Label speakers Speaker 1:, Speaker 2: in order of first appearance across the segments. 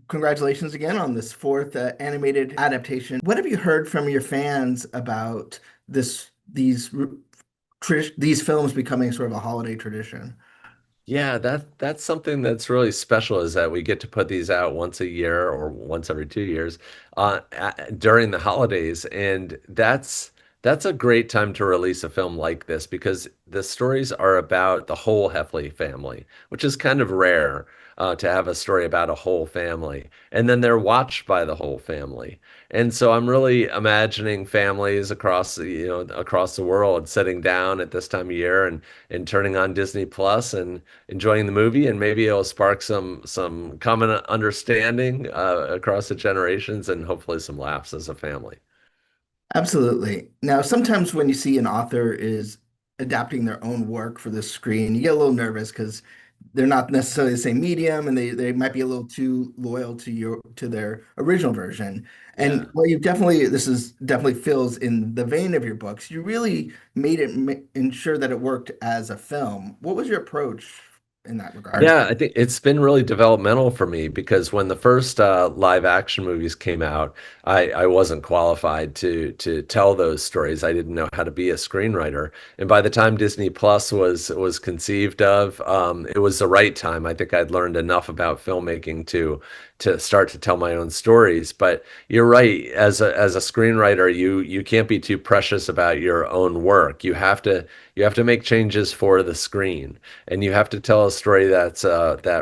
Speaker 1: Congratulations again on this fourth animated adaptation. What have you heard from your fans about this these films becoming sort of a holiday tradition?
Speaker 2: Yeah, that's something that's really special is that we get to put these out once a year or once every 2 years during the holidays, and that's a great time to release a film like this because the stories are about the whole Heffley family, which is kind of rare to have a story about a whole family, and then they're watched by the whole family. And so I'm really imagining families across the world sitting down at this time of year and turning on Disney Plus and enjoying the movie, and maybe it'll spark some common understanding across the generations, and hopefully some laughs as a family.
Speaker 1: Absolutely. Now, sometimes when you see an author is adapting their own work for the screen, you get a little nervous because they're not necessarily the same medium and they might be a little too loyal to their original version.
Speaker 2: Yeah.
Speaker 1: And well, you definitely this is definitely fills in the vein of your books. You really made it ensure that it worked as a film. What was your approach in that regard?
Speaker 2: Yeah, I think it's been really developmental for me because when the first live action movies came out, I wasn't qualified to tell those stories. I didn't know how to be a screenwriter. And by the time Disney Plus was conceived of, it was the right time. I think I'd learned enough about filmmaking to start to tell my own stories. But you're right, as a screenwriter, you can't be too precious about your own work. You have to make changes for the screen, and you have to tell a story that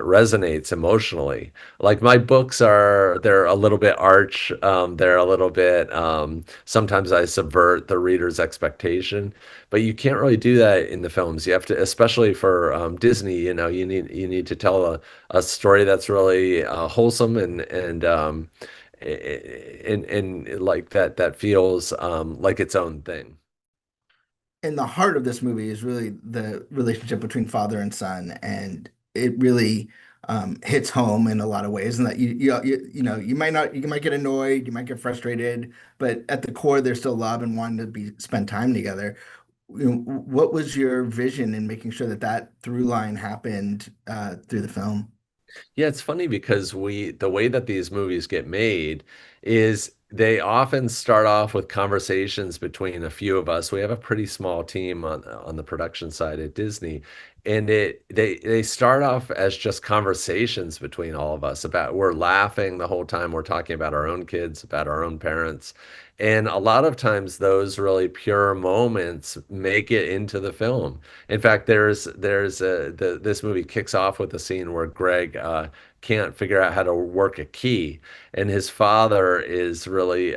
Speaker 2: resonates emotionally. Like my books they're a little bit arch, they're a little bit sometimes I subvert the reader's expectation, but you can't really do that in the films. You have to, especially for Disney, you need to tell a story that's really wholesome and like that feels like its own thing.
Speaker 1: And the heart of this movie is really the relationship between father and son, and it really hits home in a lot of ways. And that you might get annoyed, you might get frustrated, but at the core, there's still love and wanting to be spend time together. What was your vision in making sure that through line happened through the film?
Speaker 2: Yeah, it's funny because the way that these movies get made is they often start off with conversations between a few of us. We have a pretty small team on the production side at Disney, and they start off as just conversations between all of us about we're laughing the whole time we're talking about our own kids, about our own parents. And a lot of times those really pure moments make it into the film. In fact, this movie kicks off with a scene where Greg can't figure out how to work a key, and his father is really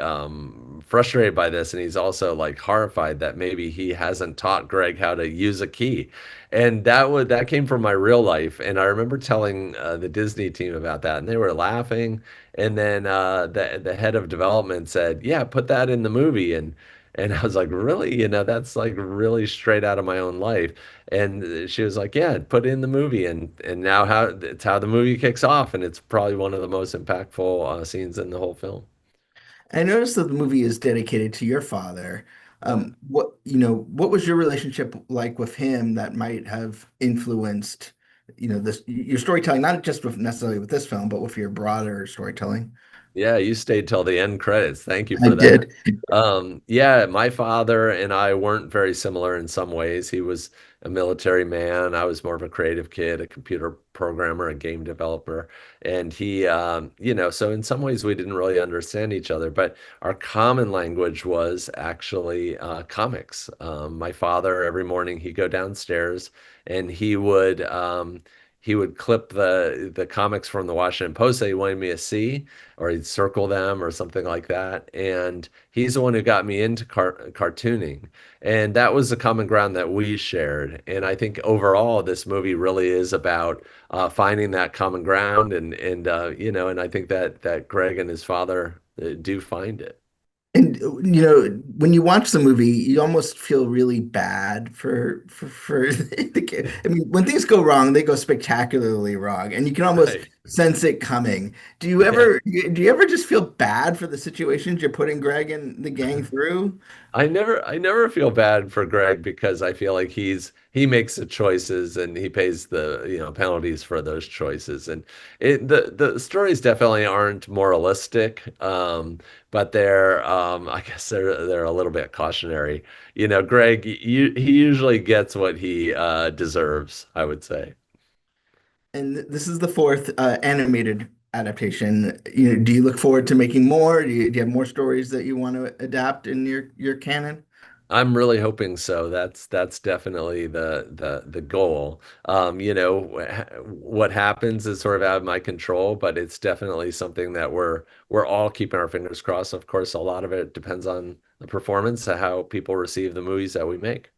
Speaker 2: frustrated by this, and he's also like horrified that maybe he hasn't taught Greg how to use a key, and that came from my real life, and I remember telling the Disney team about that, and they were laughing, and then the head of development said, "Yeah, put that in the movie," and I was like, really? That's like really straight out of my own life. And she was like, yeah, put it in the movie. And now it's how the movie kicks off. And it's probably one of the most impactful scenes in the whole film.
Speaker 1: I noticed that the movie is dedicated to your father.
Speaker 2: Yeah.
Speaker 1: What was your relationship like with him that might have influenced, this your storytelling, not just with necessarily with this film, but with your broader storytelling?
Speaker 2: Yeah, you stayed till the end credits. Thank you
Speaker 1: I
Speaker 2: for that.
Speaker 1: did.
Speaker 2: Yeah, my father and I weren't very similar in some ways. He was a military man. I was more of a creative kid, a computer programmer, a game developer. And so in some ways we didn't really understand each other, but our common language was actually comics. My father, every morning he'd go downstairs and he would clip the comics from the Washington Post that he wanted me to see, or he'd circle them or something like that. And he's the one who got me into cartooning. And that was the common ground that we shared. And I think overall, this movie really is about finding that common ground. And I think that Greg and his father do find it.
Speaker 1: And when you watch the movie, you almost feel really bad for the kid. I mean, when things go wrong, they go spectacularly wrong, and you can almost
Speaker 2: Right.
Speaker 1: sense it coming. Do you
Speaker 2: Yeah.
Speaker 1: ever just feel bad for the situations you're putting Greg and the gang through?
Speaker 2: I never feel bad for Greg because I feel like he makes the choices and he pays the, penalties for those choices. And the stories definitely aren't moralistic, but I guess they're a little bit cautionary. Greg, he usually gets what he deserves, I would say.
Speaker 1: And this is the fourth animated adaptation. Do you look forward to making more? Do you have more stories that you want to adapt in your canon?
Speaker 2: I'm really hoping so. That's definitely the goal. What happens is sort of out of my control, but it's definitely something that we're all keeping our fingers crossed. Of course, a lot of it depends on the performance, how people receive the movies that we make.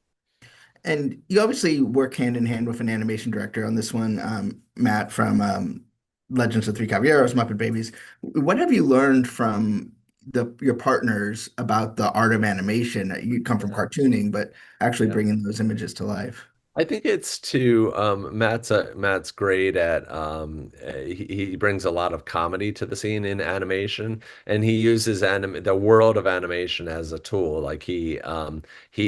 Speaker 1: And you obviously work hand in hand with an animation director on this one, Matt from Legends of Three Caballeros, Muppet Babies. What have you learned from your partners about the art of animation? You come from
Speaker 2: Yeah.
Speaker 1: cartooning, but actually
Speaker 2: Yeah.
Speaker 1: bringing those images to life.
Speaker 2: I think it's to Matt's great at he brings a lot of comedy to the scene in animation, and he uses the world of animation as a tool. Like he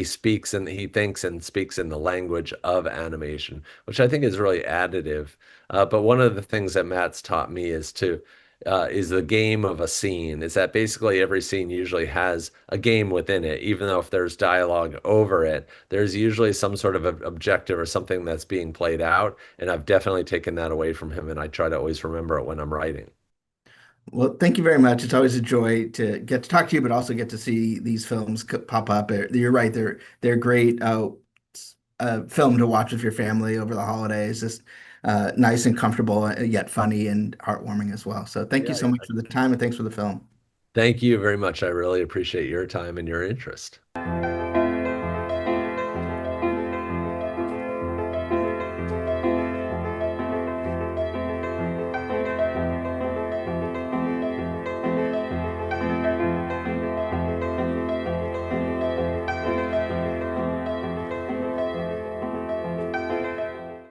Speaker 2: speaks and he thinks and speaks in the language of animation, which I think is really additive. But one of the things that Matt's taught me is the game of a scene. Is that basically every scene usually has a game within it, even though if there's dialogue over it, there's usually some sort of objective or something that's being played out. And I've definitely taken that away from him, and I try to always remember it when I'm writing.
Speaker 1: Well, thank you very much. It's always a joy to get to talk to you, but also get to see these films pop up. You're right; they're great film to watch with your family over the holidays. Just nice and comfortable, yet funny and heartwarming as well. So, thank you
Speaker 2: Yeah,
Speaker 1: so much for
Speaker 2: exactly.
Speaker 1: the time, and thanks for the film.
Speaker 2: Thank you very much. I really appreciate your time and your interest.